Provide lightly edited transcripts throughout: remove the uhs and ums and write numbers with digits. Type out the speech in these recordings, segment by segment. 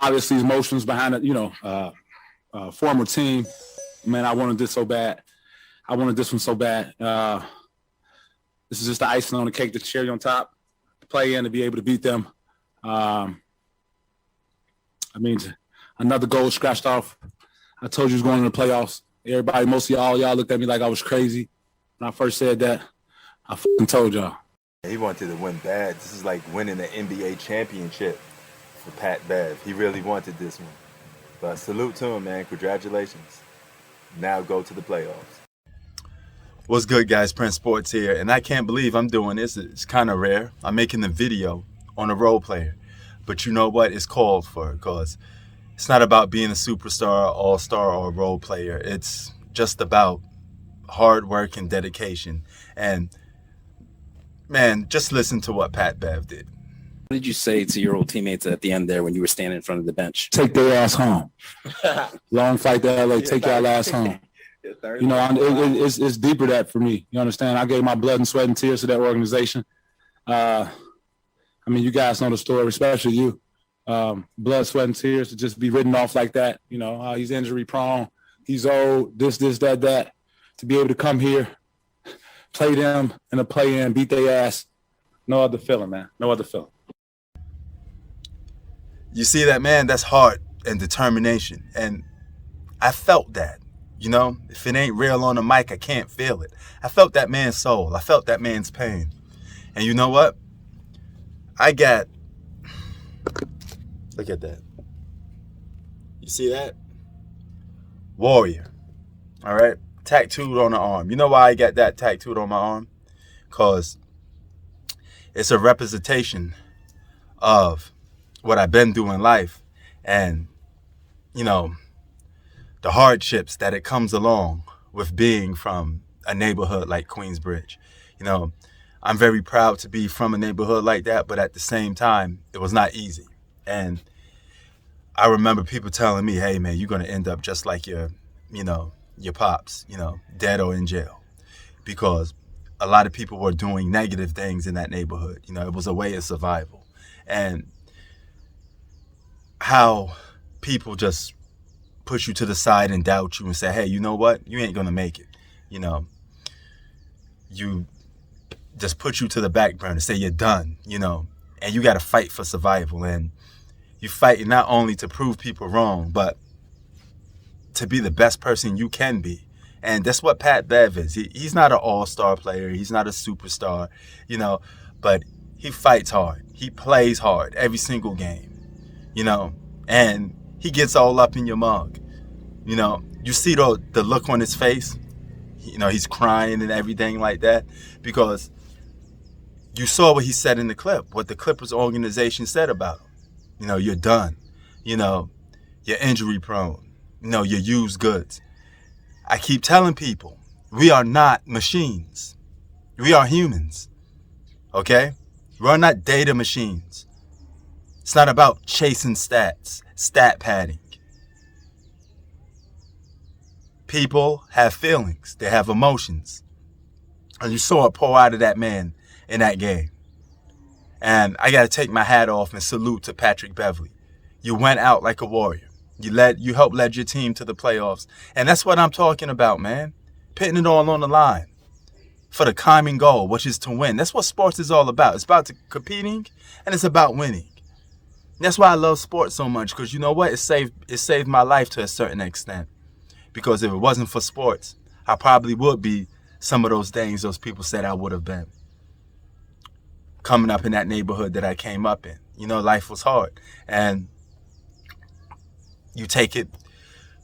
obviously emotions behind it, former team. Man, I wanted this so bad. I wanted this one so bad. This is just the icing on the cake, the cherry on top, to play in, to be able to beat them. Another goal scratched off. I told you it was going to the playoffs. Everybody, mostly all y'all looked at me like I was crazy when I first said that. I fucking told y'all. He wanted to win bad. This is like winning the NBA championship for Pat Bev. He really wanted this one. But salute to him, man. Congratulations. Now go to the playoffs. What's good, guys? Prince Sports here. And I can't believe I'm doing this. It's kind of rare. I'm making the video on a role player. But you know what? It's called for, because it's not about being a superstar, all-star, or role player. It's just about hard work and dedication. And, man, just listen to what Pat Bev did. What did you say to your old teammates at the end there when you were standing in front of the bench? Take their ass home. Long flight to LA, take your ass home. You know, it's deeper that for me. You understand? I gave my blood and sweat and tears to that organization. You guys know the story, especially you. Blood, sweat, and tears to just be written off like that. You know, he's injury prone. He's old, this, that. To be able to come here, play them in a play-in, beat their ass. No other feeling, man. No other feeling. You see that, man? That's heart and determination. And I felt that. You know, if it ain't real on the mic, I can't feel it. I felt that man's soul. I felt that man's pain. And you know what? Look at that. You see that? Warrior. All right? Tattooed on the arm. You know why I got that tattooed on my arm? Because it's a representation of what I've been through in life. And, you know, the hardships that it comes along with being from a neighborhood like Queensbridge. You know, I'm very proud to be from a neighborhood like that, but at the same time, it was not easy. And I remember people telling me, hey, man, you're going to end up just like your pops, dead or in jail. Because a lot of people were doing negative things in that neighborhood. You know, it was a way of survival. And how people just push you to the side and doubt you and say, hey, you know what? You ain't going to make it. You know, you just put you to the back burner, say you're done, and you got to fight for survival. And you fight not only to prove people wrong, but to be the best person you can be. And that's what Pat Bev is. He's not an all-star player. He's not a superstar, but he fights hard. He plays hard every single game, and he gets all up in your mug. You see the look on his face. He's crying and everything like that because you saw what he said in the clip, what the Clippers organization said about him. You're done. You're injury prone. You're used goods. I keep telling people, we are not machines. We are humans. Okay? We are not data machines. It's not about chasing stats, stat padding. People have feelings. They have emotions. And you saw it pour out of that man in that game. And I got to take my hat off and salute to Patrick Beverly. You went out like a warrior. You helped lead your team to the playoffs. And that's what I'm talking about, man. Putting it all on the line for the common goal, which is to win. That's what sports is all about. It's about competing and it's about winning. And that's why I love sports so much, because you know what? It saved my life to a certain extent. Because if it wasn't for sports, I probably would be some of those things those people said I would have been. Coming up in that neighborhood that I came up in. Life was hard. And you take it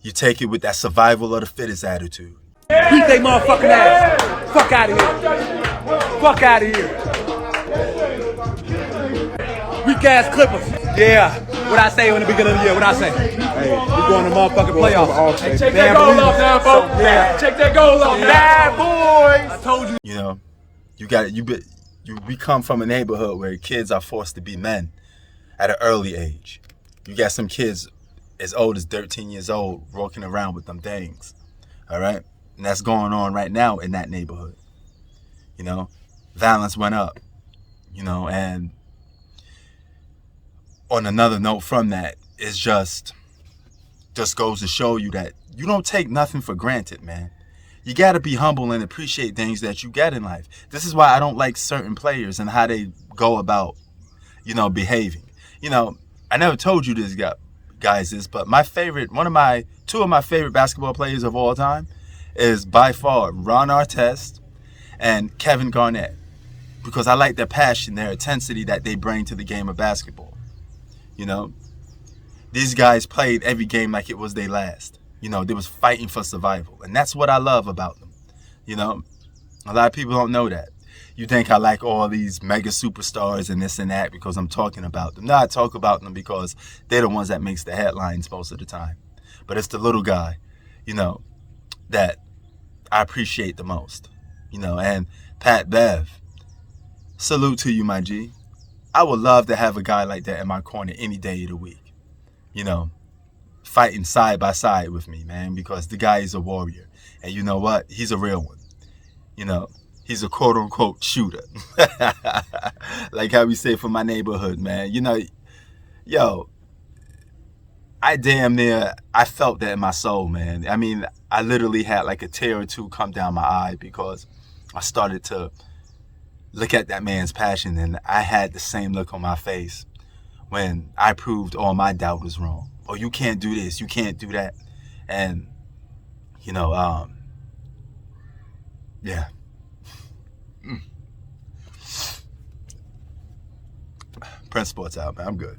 with that survival of the fittest attitude. Beat they motherfucking ass. Fuck out of here. Fuck out of here. Weak ass Clippers. Yeah. What I say in the beginning of the year? What I say? Hey, we going to motherfucking playoffs. Hey, check that goal off now, folks. Yeah. Check that goal off now. Bad boys. I told you. We come from a neighborhood where kids are forced to be men at an early age. You got some kids as old as 13 years old walking around with them things. All right? And that's going on right now in that neighborhood. Violence went up. And on another note from that, it's just goes to show you that you don't take nothing for granted, man. You got to be humble and appreciate things that you get in life. This is why I don't like certain players and how they go about, behaving. I never told you this, guys, but two of my favorite basketball players of all time is by far Ron Artest and Kevin Garnett, because I like their passion, their intensity that they bring to the game of basketball. These guys played every game like it was their last. They was fighting for survival. And that's what I love about them. A lot of people don't know that. You think I like all these mega superstars and this and that because I'm talking about them. No, I talk about them because they're the ones that makes the headlines most of the time. But it's the little guy, that I appreciate the most. And Pat Bev, salute to you, my G. I would love to have a guy like that in my corner any day of the week. Fighting side by side with me, man, because the guy is a warrior. And you know what? He's a real one. He's a quote unquote shooter. Like how we say from my neighborhood, man. I felt that in my soul, man. I mean, I literally had like a tear or two come down my eye because I started to look at that man's passion, and I had the same look on my face when I proved all my doubt was wrong. Oh, you can't do this, you can't do that. And, yeah. Prince Sports out, man. I'm good.